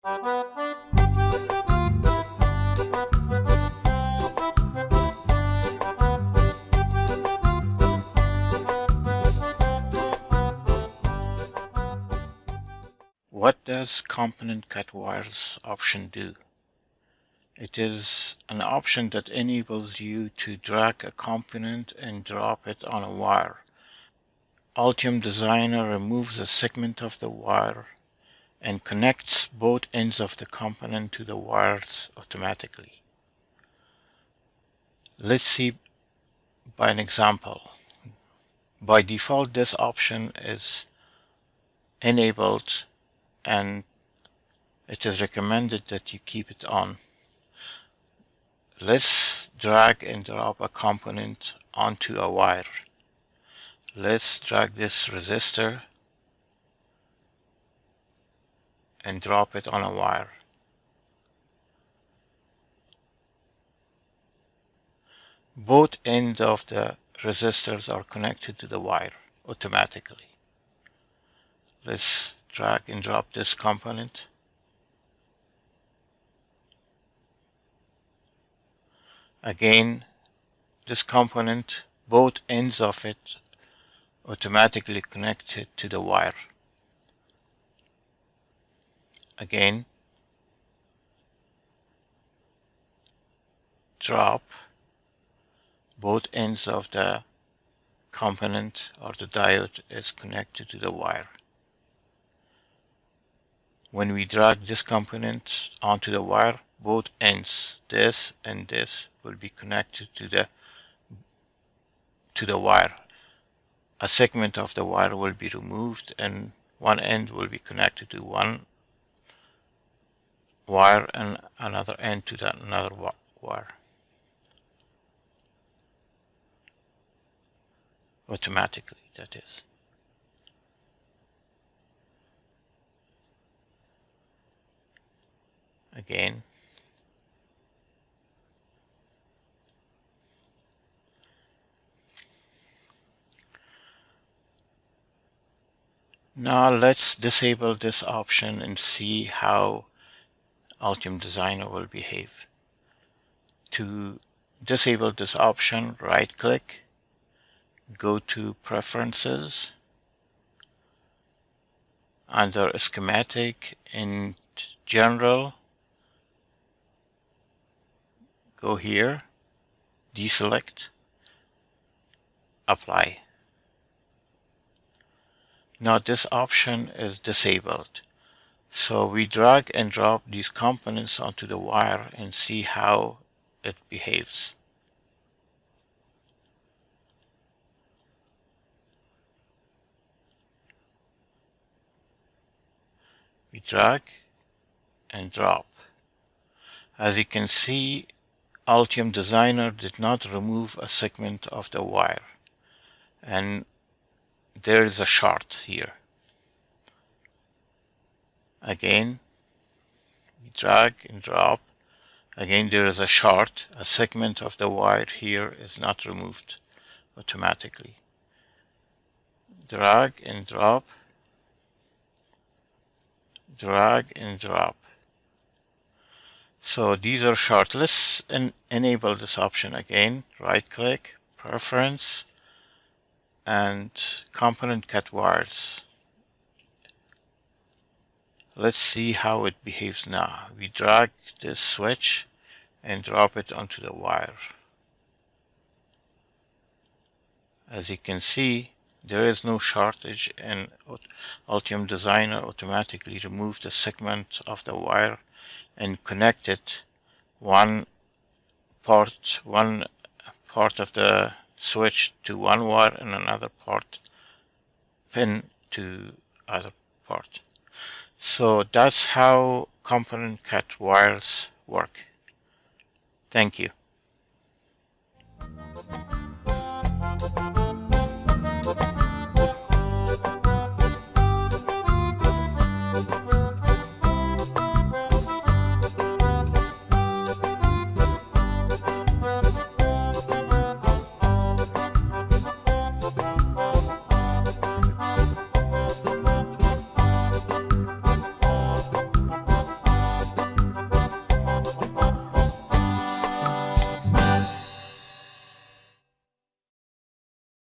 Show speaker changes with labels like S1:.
S1: What does component cut wires option do? It is an option that enables you to drag a component and drop it on a wire. Altium Designer removes a segment of the wire and connects both ends of the component to the wires automatically. Let's see by an example. By default, this option is enabled and it is recommended that you keep it on. Let's drag and drop a component onto a wire. Let's drag this resistor and drop it on a wire. Both ends of the resistors are connected to the wire automatically. Let's drag and drop this component. Again, this component, both ends of it automatically connected to the wire. Again, drop, both ends of the component or the diode is connected to the wire. When we drag this component onto the wire, both ends, this and this, will be connected to the wire. A segment of the wire will be removed and one end will be connected to one wire and another end to another wire. Automatically, that is. Again, now let's disable this option and see how Altium Designer will behave. To disable this option, right click, go to Preferences, under Schematic, in General, go here, deselect, apply. Now this option is disabled. So we drag and drop these components onto the wire and see how it behaves. We drag and drop. As you can see, Altium Designer did not remove a segment of the wire, and there is a short here. Again, we drag and drop. Again, there is a short. A segment of the wire here is not removed automatically. Drag and drop. Drag and drop. So these are short. Let's enable this option again. Right click, Preference, and Component Cut Wires. Let's see how it behaves now. We drag this switch and drop it onto the wire. As you can see, there is no shortage, and Altium Designer automatically removed the segment of the wire and connected one part of the switch to one wire and another pin to other part. So that's how component cut wires work. Thank you.